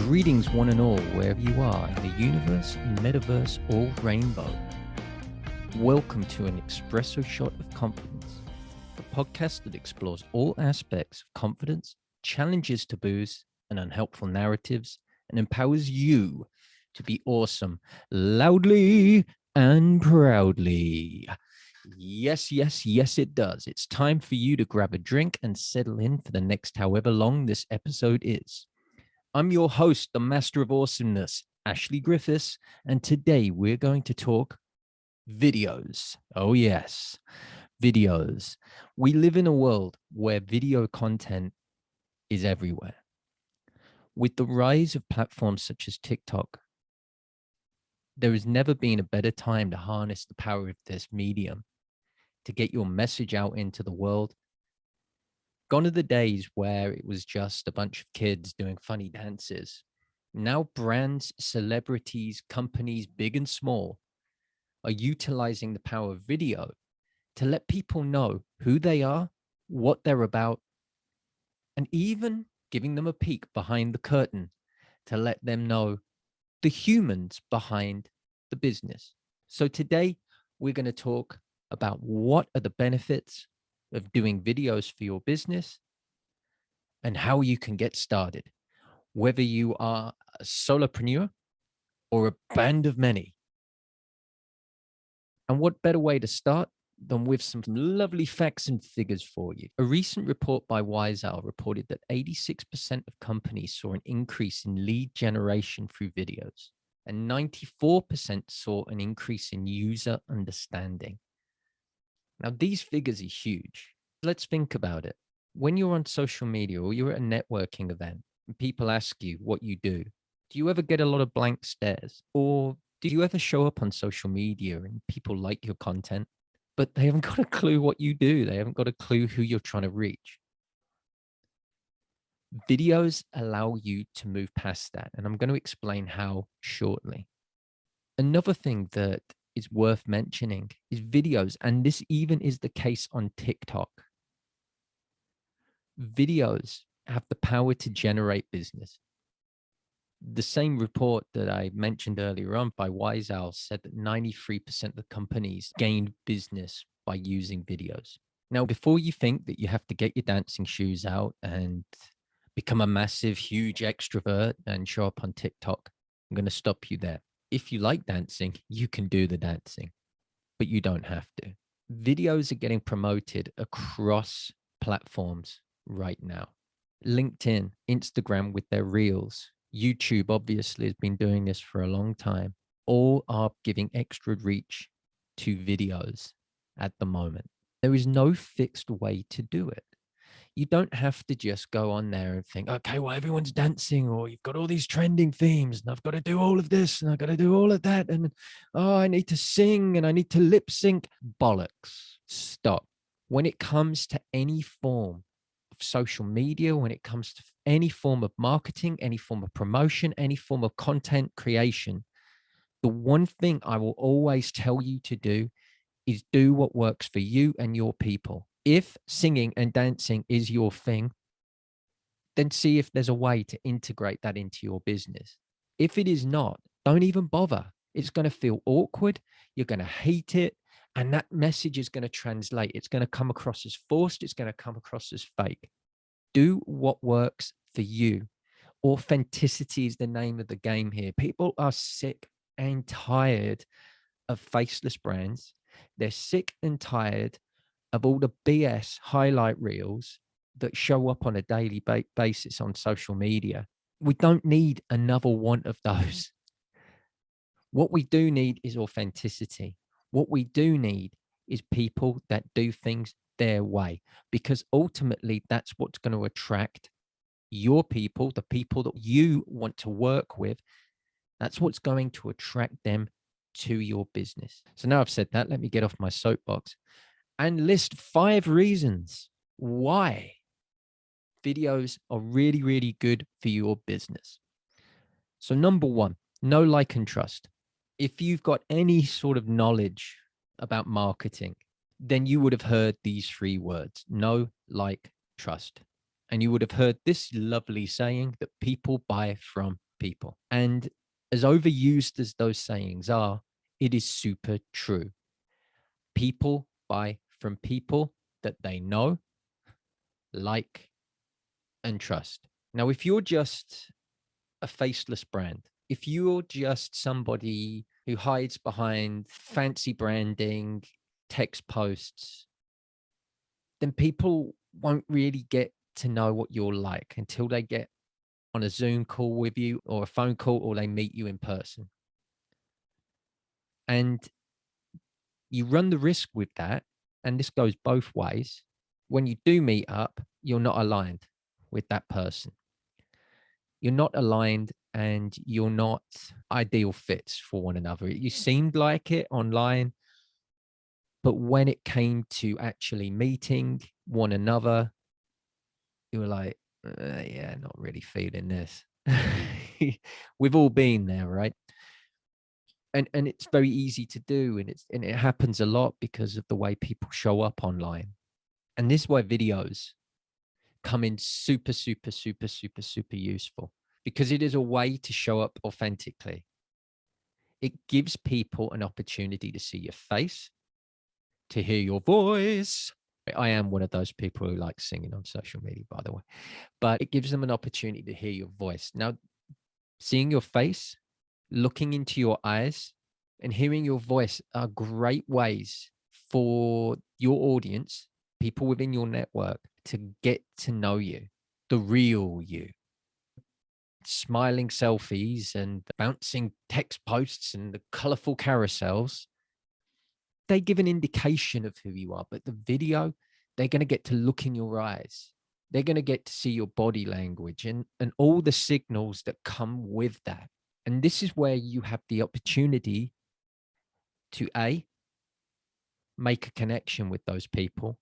Greetings, one and all, wherever you are in the universe, metaverse, or rainbow. Welcome to an Espresso Shot of Confidence, the podcast that explores all aspects of confidence, challenges taboos and unhelpful narratives, and empowers you to be awesome loudly and proudly. Yes, it does. It's time for you to grab a drink and settle in for the next however long this episode is. I'm your host, the Master of Awesomeness, Ashley Griffiths, and today we're going to talk videos. Oh yes, videos. We live in a world where video content is everywhere. With the rise of platforms such as TikTok, there has never been a better time to harness the power of this medium to get your message out into the world. Gone are the days where it was just a bunch of kids doing funny dances. Now brands, celebrities, companies, big and small, are utilizing the power of video to let people know who they are, what they're about, and even giving them a peek behind the curtain to let them know the humans behind the business. So today we're going to talk about what are the benefits of doing videos for your business and how you can get started, whether you are a solopreneur or a band of many. And what better way to start than with some lovely facts and figures for you. A recent report by WiseOwl reported that 86% of companies saw an increase in lead generation through videos, and 94% saw an increase in user understanding. Now, these figures are huge. Let's think about it. When you're on social media or you're at a networking event and people ask you what you do you ever get a lot of blank stares? Or do you ever show up on social media and people like your content, but they haven't got a clue what you do? They haven't got a clue who you're trying to reach. Videos allow you to move past that, and I'm going to explain how shortly. Another thing that is worth mentioning is videos, and this even is the case on TikTok. Videos have the power to generate business. The same report that I mentioned earlier on by WiseOwl said that 93% of companies gained business by using videos. Now, before you think that you have to get your dancing shoes out and become a massive, huge extrovert and show up on TikTok, I'm going to stop you there. If you like dancing, you can do the dancing, but you don't have to. Videos are getting promoted across platforms right now. LinkedIn, Instagram with their reels, YouTube obviously has been doing this for a long time. All are giving extra reach to videos at the moment. There is no fixed way to do it. You don't have to just go on there and think, okay, well, everyone's dancing, or you've got all these trending themes and I've got to do all of this and I've got to do all of that. And oh, I need to sing and I need to lip sync. Bollocks. Stop. When it comes to any form of social media, when it comes to any form of marketing, any form of promotion, any form of content creation, the one thing I will always tell you to do is do what works for you and your people. If singing and dancing is your thing, then see if there's a way to integrate that into your business. If it is not, don't even bother. It's going to feel awkward. You're going to hate it. And that message is going to translate. It's going to come across as forced. It's going to come across as fake. Do what works for you. Authenticity is the name of the game here. People are sick and tired of faceless brands. They're sick and tired of all the BS highlight reels that show up on a daily basis on social media. We don't need another one of those. What we do need is authenticity. What we do need is people that do things their way, because ultimately that's what's going to attract your people, the people that you want to work with. That's what's going to attract them to your business. So now I've said that, let me get off my soapbox and list 5 reasons why videos are really, really good for your business. So number 1, know, like, and trust. If you've got any sort of knowledge about marketing, then you would have heard these 3 words: know, like, trust. And you would have heard this lovely saying that people buy from people. And as overused as those sayings are, it is super true. People buy from people that they know, like, and trust. Now, if you're just a faceless brand, if you're just somebody who hides behind fancy branding, text posts, then people won't really get to know what you're like until they get on a Zoom call with you or a phone call or they meet you in person. And you run the risk with that, and this goes both ways. When you do meet up, you're not aligned with that person. You're not aligned and you're not ideal fits for one another. You seemed like it online, but when it came to actually meeting one another, you were like, yeah, not really feeling this. We've all been there, right? And it's very easy to do, and it happens a lot because of the way people show up online. And this is why videos come in super, super, super, super, super useful, because it is a way to show up authentically. It gives people an opportunity to see your face, to hear your voice. I am one of those people who like singing on social media, by the way, but it gives them an opportunity to hear your voice. Now, seeing your face, looking into your eyes, and hearing your voice are great ways for your audience, people within your network, to get to know you, the real you. Smiling selfies and bouncing text posts and the colorful carousels, they give an indication of who you are. But the video, they're going to get to look in your eyes. They're going to get to see your body language and all the signals that come with that. And this is where you have the opportunity to A, make a connection with those people,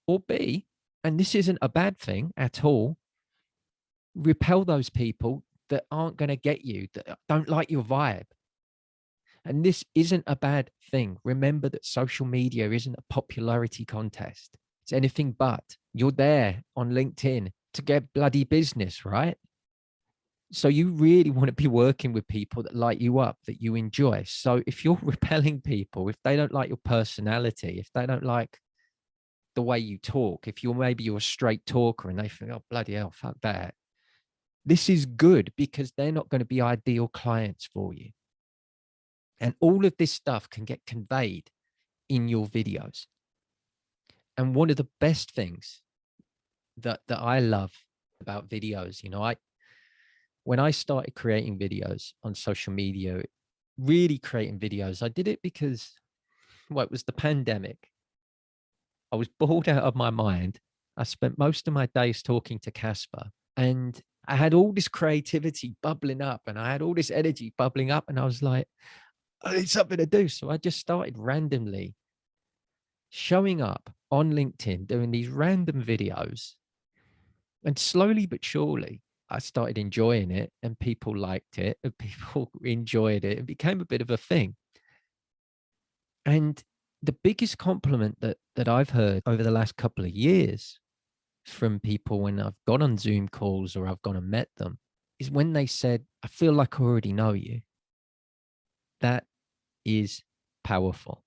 or B, and this isn't a bad thing at all, repel those people that aren't going to get you, that don't like your vibe. And this isn't a bad thing. Remember that social media isn't a popularity contest. It's anything but. You're there on LinkedIn to get bloody business, right? So you really want to be working with people that light you up, that you enjoy. So if you're repelling people, if they don't like your personality, if they don't like the way you talk, if you're a straight talker and they think, oh, bloody hell, fuck that. This is good because they're not going to be ideal clients for you. And all of this stuff can get conveyed in your videos. And one of the best things that I love about videos, when I started creating videos on social media, really creating videos, I did it because, well, it was the pandemic. I was bored out of my mind. I spent most of my days talking to Casper, and I had all this creativity bubbling up and I had all this energy bubbling up, and I was like, I need something to do. So I just started randomly showing up on LinkedIn, doing these random videos. And slowly but surely, I started enjoying it, and people liked it, and people enjoyed it. It became a bit of a thing. And the biggest compliment that I've heard over the last couple of years from people when I've gone on Zoom calls or I've gone and met them is when they said, I feel like I already know you. That is powerful.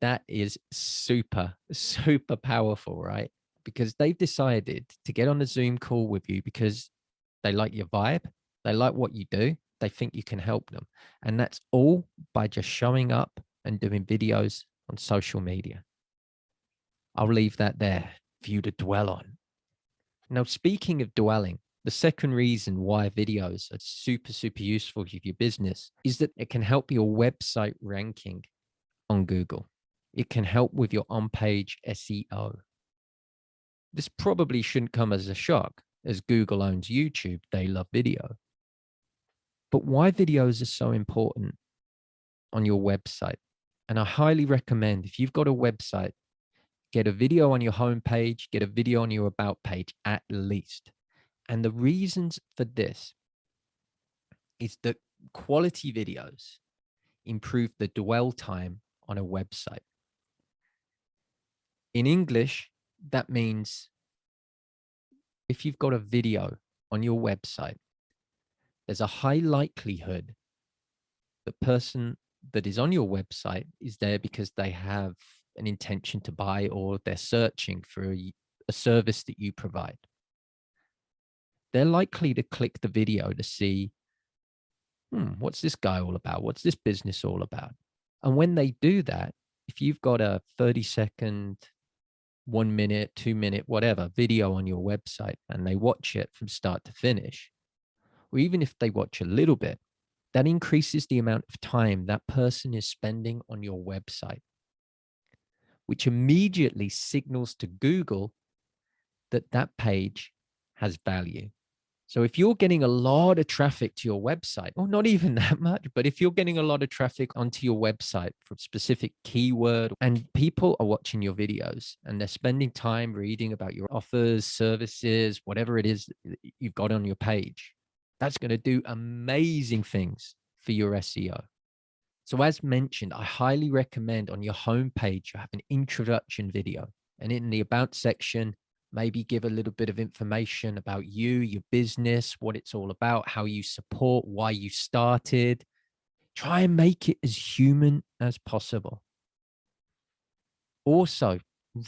That is super, super powerful, right? Because they've decided to get on a Zoom call with you because they like your vibe, they like what you do, they think you can help them. And that's all by just showing up and doing videos on social media. I'll leave that there for you to dwell on. Now, speaking of dwelling, the second reason why videos are super, super useful for your business is that it can help your website ranking on Google. It can help with your on-page SEO. This probably shouldn't come as a shock, as Google owns YouTube. They love video. But why videos are so important on your website? And I highly recommend, if you've got a website, get a video on your homepage, get a video on your about page at least. And the reasons for this is that quality videos improve the dwell time on a website. In English, that means if you've got a video on your website there's a high likelihood the person that is on your website is there because they have an intention to buy, or they're searching for a service that you provide. They're likely to click the video to see, what's this guy all about? What's this business all about? And when they do that, if you've got a 30-second, 1 minute, 2 minute, whatever video on your website, and they watch it from start to finish, or even if they watch a little bit, that increases the amount of time that person is spending on your website, which immediately signals to Google that that page has value. So if you're getting a lot of traffic to your website, or not even that much, but if you're getting a lot of traffic onto your website for a specific keyword, and people are watching your videos and they're spending time reading about your offers, services, whatever it is that you've got on your page, that's going to do amazing things for your SEO. So as mentioned, I highly recommend on your homepage, you have an introduction video, and in the about section, maybe give a little bit of information about you, your business, what it's all about, how you support, why you started. Try and make it as human as possible. Also,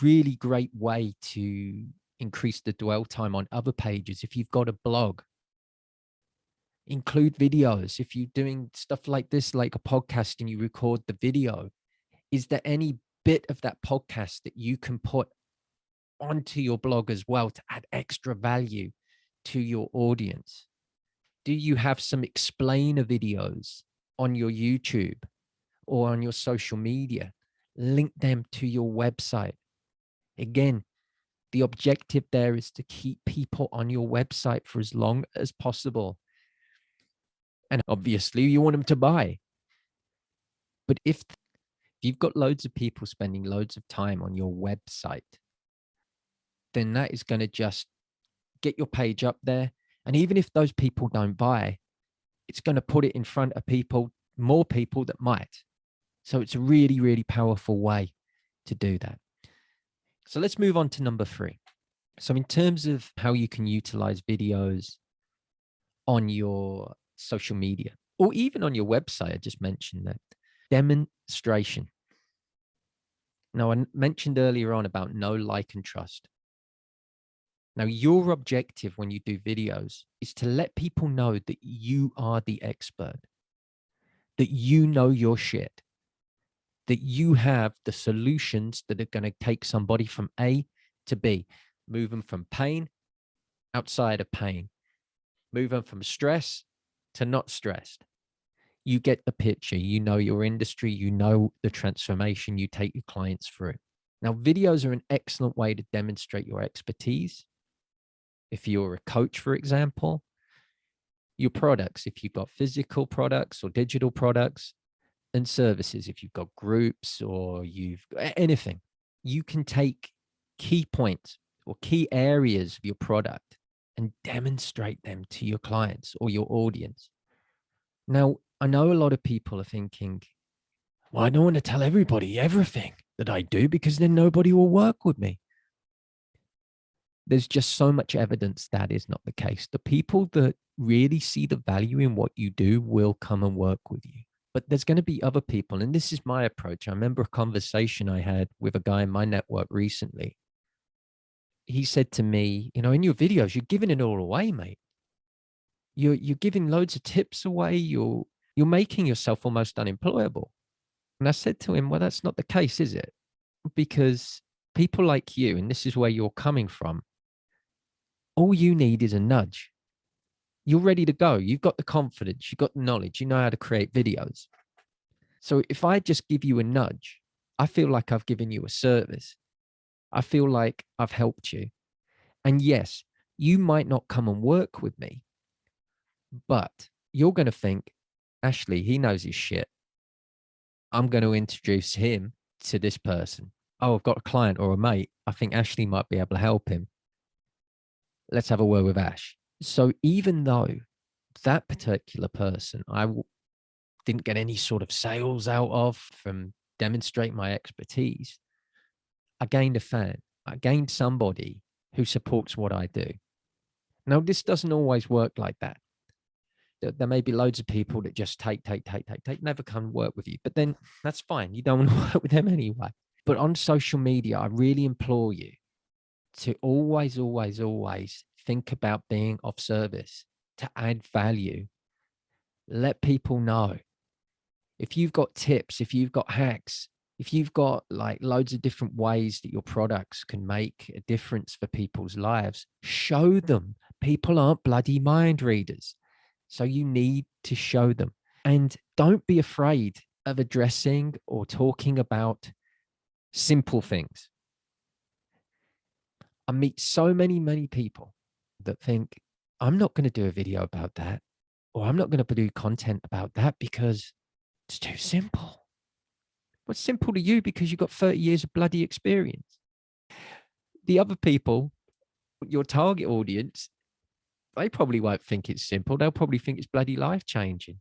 really great way to increase the dwell time on other pages. If you've got a blog, include videos. If you're doing stuff like this, like a podcast, and you record the video, is there any bit of that podcast that you can put onto your blog as well to add extra value to your audience? Do you have some explainer videos on your YouTube or on your social media? Link them to your website. Again, the objective there is to keep people on your website for as long as possible. And obviously you want them to buy. But if you've got loads of people spending loads of time on your website, then that is going to just get your page up there. And even if those people don't buy, it's going to put it in front of people, more people that might. So it's a really, really powerful way to do that. So let's move on to number 3. So in terms of how you can utilize videos on your social media, or even on your website, I just mentioned that, demonstration. Now, I mentioned earlier on about know, like, and trust. Now, your objective when you do videos is to let people know that you are the expert, that you know your shit, that you have the solutions that are going to take somebody from A to B, move them from pain outside of pain, move them from stress to not stressed. You get the picture, you know your industry, you know the transformation you take your clients through. Now, videos are an excellent way to demonstrate your expertise. If you're a coach, for example, your products, if you've got physical products or digital products, and services, if you've got groups or you've got anything, you can take key points or key areas of your product and demonstrate them to your clients or your audience. Now, I know a lot of people are thinking, well, I don't want to tell everybody everything that I do because then nobody will work with me. There's just so much evidence that is not the case. The people that really see the value in what you do will come and work with you. But there's going to be other people. And this is my approach. I remember a conversation I had with a guy in my network recently. He said to me, in your videos, you're giving it all away, mate. You're giving loads of tips away. You're making yourself almost unemployable. And I said to him, well, that's not the case, is it? Because people like you, and this is where you're coming from, all you need is a nudge. You're ready to go. You've got the confidence. You've got the knowledge. You know how to create videos. So if I just give you a nudge, I feel like I've given you a service. I feel like I've helped you. And yes, you might not come and work with me, but you're going to think, Ashley, he knows his shit. I'm going to introduce him to this person. Oh, I've got a client or a mate. I think Ashley might be able to help him. Let's have a word with Ash. So even though that particular person, I didn't get any sort of sales out of from demonstrating my expertise, I gained a fan. I gained somebody who supports what I do. Now, this doesn't always work like that. There may be loads of people that just take, never come work with you. But then that's fine. You don't want to work with them anyway. But on social media, I really implore you to always, always, always think about being of service, to add value. Let people know. If you've got tips, if you've got hacks, if you've got like loads of different ways that your products can make a difference for people's lives, show them. People aren't bloody mind readers. So you need to show them. And don't be afraid of addressing or talking about simple things. I meet so many people that think, I'm not going to do a video about that, or I'm not going to do content about that because it's too simple. What's simple to you because you've got 30 years of bloody experience? The other people, your target audience, they probably won't think it's simple. They'll probably think it's bloody life-changing.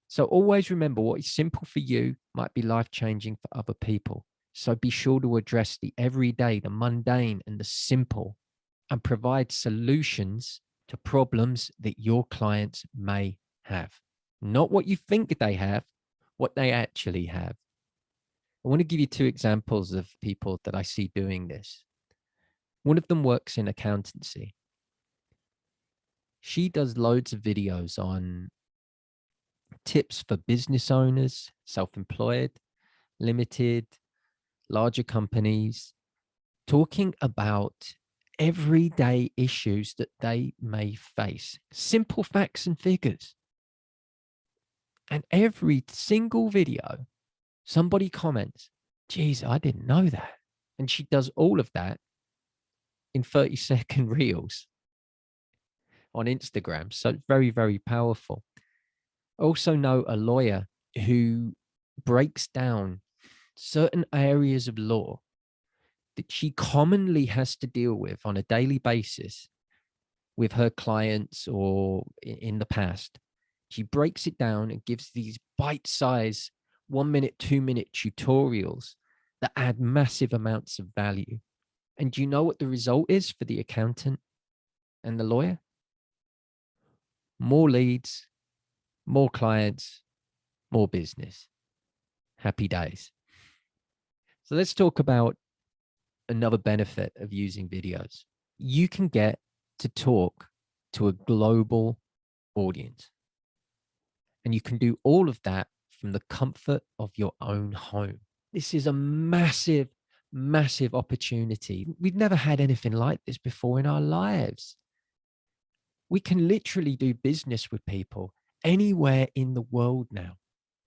So always remember, what is simple for you might be life-changing for other people. So be sure to address the everyday, the mundane, and the simple, and provide solutions to problems that your clients may have. Not what you think they have, what they actually have. I want to give you two examples of people that I see doing this. One of them works in accountancy. She does loads of videos on tips for business owners, self-employed, limited, larger companies, talking about everyday issues that they may face. Simple facts and figures. And every single video, somebody comments, geez, I didn't know that. And she does all of that in 30-second reels on Instagram. So it's very, very powerful. I also know a lawyer who breaks down certain areas of law that she commonly has to deal with on a daily basis with her clients or in the past. She breaks it down and gives these bite-sized 1 minute, 2 minute tutorials that add massive amounts of value. And do you know what the result is for the accountant and the lawyer? More leads, more clients, more business. Happy days. So let's talk about another benefit of using videos. You can get to talk to a global audience. And you can do all of that from the comfort of your own home. This is a massive, massive opportunity. We've never had anything like this before in our lives. We can literally do business with people anywhere in the world now.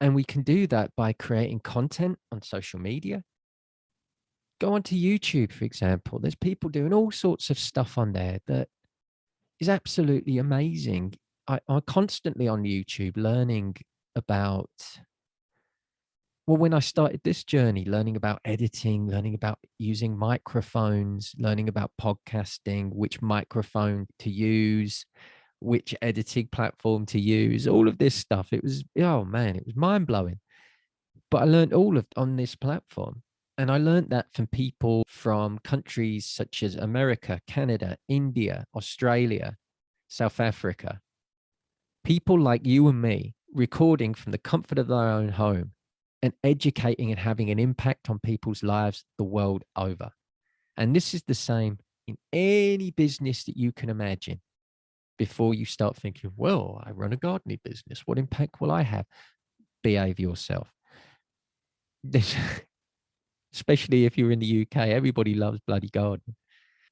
And we can do that by creating content on social media. Go onto YouTube, for example. There's people doing all sorts of stuff on there that is absolutely amazing. I'm constantly on YouTube learning about, well, when I started this journey, learning about editing, learning about using microphones, learning about podcasting, which microphone to use, which editing platform to use, all of this stuff. It was, oh man, it was mind blowing. But I learned all of on this platform. And I learned that from people from countries such as America, Canada, India, Australia, South Africa. People like you and me recording from the comfort of their own home and educating and having an impact on people's lives the world over. And this is the same in any business that you can imagine. Before you start thinking, well, I run a gardening business. What impact will I have? Behave yourself. Especially if you're in the UK, everybody loves bloody garden.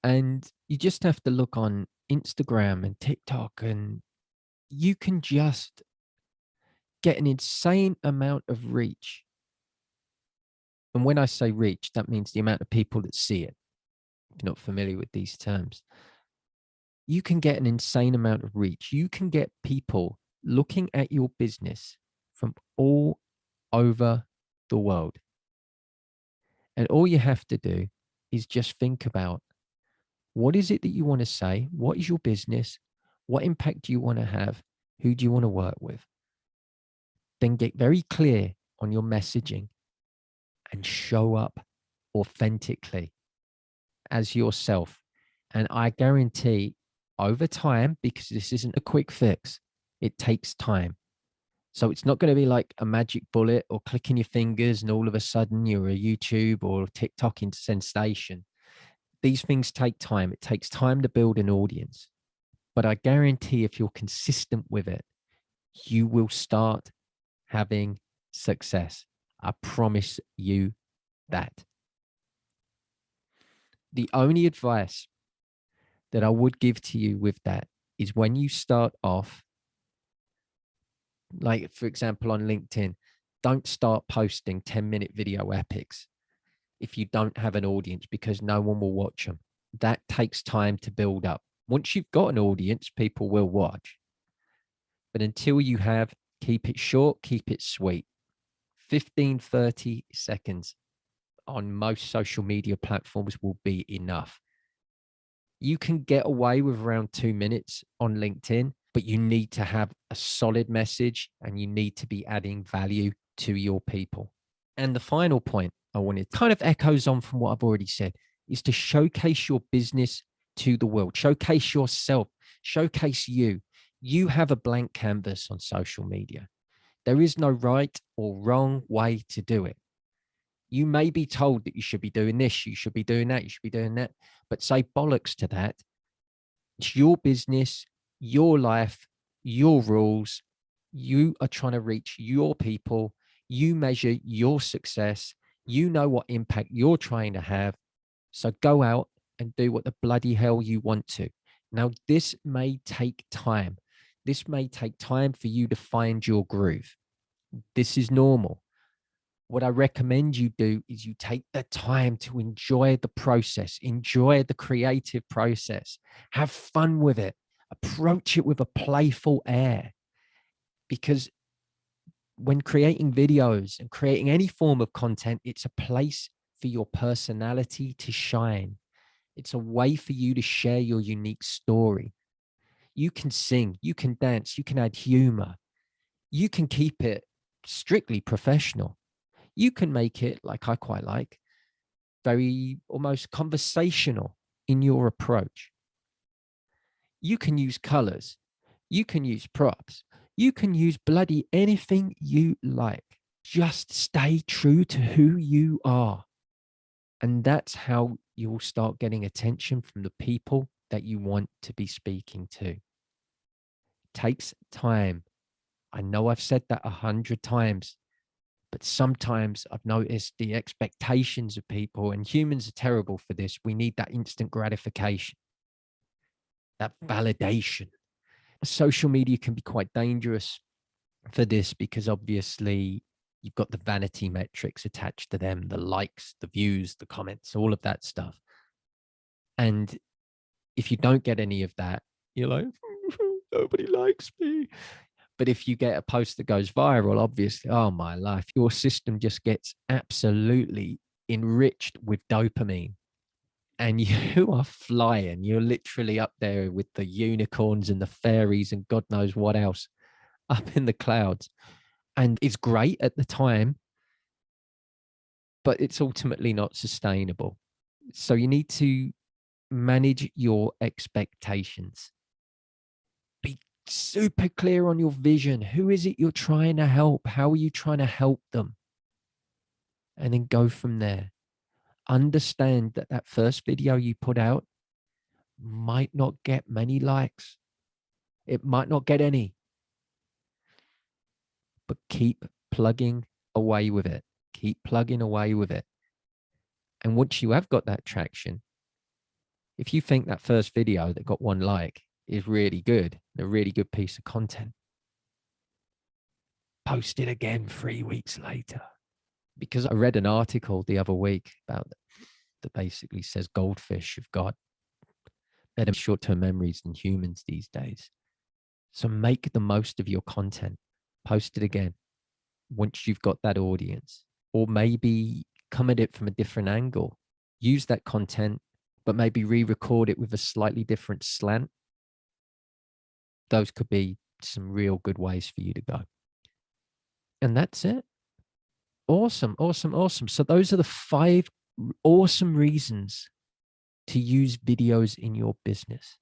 And you just have to look on Instagram and TikTok, and you can just get an insane amount of reach. And when I say reach, that means the amount of people that see it. If you're not familiar with these terms, you can get an insane amount of reach. You can get people looking at your business from all over the world. And all you have to do is just think about, what is it that you want to say? What is your business? What impact do you want to have? Who do you want to work with? Then get very clear on your messaging and show up authentically as yourself. And I guarantee over time, because this isn't a quick fix, It takes time. So it's not going to be like a magic bullet or clicking your fingers and all of a sudden you're a YouTube or TikTok sensation. These things take time. It takes time to build an audience. But I guarantee if you're consistent with it, you will start having success. I promise you that. The only advice that I would give to you with that is when you start off, like for example, on LinkedIn, don't start posting 10-minute video epics if you don't have an audience, because no one will watch them. That takes time to build up. Once you've got an audience, people will watch. But until you have, keep it short, keep it sweet. 15, 30 seconds on most social media platforms will be enough. You can get away with around 2 minutes on LinkedIn, but you need to have a solid message and you need to be adding value to your people. And the final point I wanted, kind of echoes on from what I've already said, is to showcase your business to the world. Showcase yourself, showcase you. You have a blank canvas on social media. There is no right or wrong way to do it. You may be told that you should be doing this, you should be doing that, you should be doing that, but say bollocks to that. It's your business, your life, your rules. You are trying to reach your people. You measure your success. You know what impact you're trying to have. So go out and do what the bloody hell you want to. Now, this may take time. This may take time for you to find your groove. This is normal. What I recommend you do is you take the time to enjoy the process, enjoy the creative process, have fun with it, approach it with a playful air. Because when creating videos and creating any form of content, it's a place for your personality to shine. It's a way for you to share your unique story. You can sing, you can dance, you can add humor. You can keep it strictly professional. You can make it, like I quite like, very almost conversational in your approach. You can use colors. You can use props. You can use bloody anything you like. Just stay true to who you are. And that's how you will start getting attention from the people that you want to be speaking to. It takes time. I know I've said that 100 times. But sometimes I've noticed the expectations of people, and humans are terrible for this. We need that instant gratification, that validation. Social media can be quite dangerous for this because obviously you've got the vanity metrics attached to them, the likes, the views, the comments, all of that stuff. And if you don't get any of that, you're like, nobody likes me. But if you get a post that goes viral, obviously, oh my life, your system just gets absolutely enriched with dopamine. And you are flying. You're literally up there with the unicorns and the fairies and God knows what else up in the clouds. And it's great at the time, but it's ultimately not sustainable. So you need to manage your expectations. Be super clear on your vision. Who is it you're trying to help? How are you trying to help them? And then go from there. Understand that that first video you put out might not get many likes. It might not get any. But keep plugging away with it. Keep plugging away with it. And once you have got that traction, if you think that first video that got 1 like is really good, a really good piece of content, post it again 3 weeks later. Because I read an article the other week about that basically says goldfish have got better short-term memories than humans these days. So make the most of your content. Post it again once you've got that audience, or maybe come at it from a different angle. Use that content, but maybe re-record it with a slightly different slant. Those could be some real good ways for you to go. And that's it. Awesome, awesome, awesome. So those are the 5 awesome reasons to use videos in your business.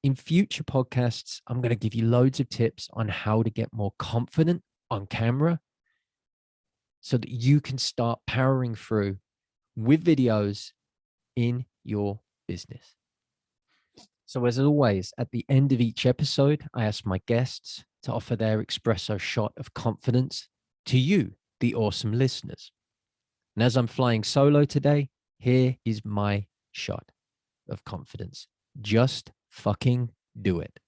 In future podcasts, I'm going to give you loads of tips on how to get more confident on camera so that you can start powering through with videos in your business. So as always, at the end of each episode, I ask my guests to offer their espresso shot of confidence to you, the awesome listeners. And as I'm flying solo today, here is my shot of confidence. Just fucking do it.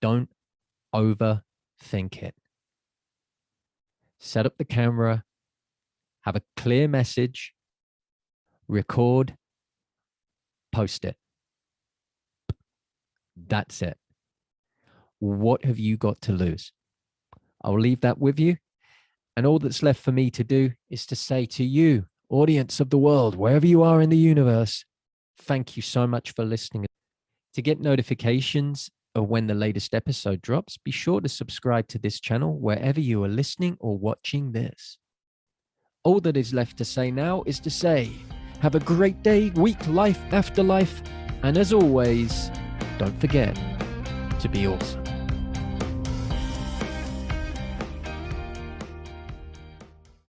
Don't overthink it. Set up the camera, have a clear message, record, post it. That's it. What have you got to lose? I'll leave that with you. And all that's left for me to do is to say to you, audience of the world, wherever you are in the universe, thank you so much for listening. To get notifications of when the latest episode drops, be sure to subscribe to this channel wherever you are listening or watching this. All that is left to say now is to say, have a great day, week, life, afterlife, and as always, don't forget to be awesome.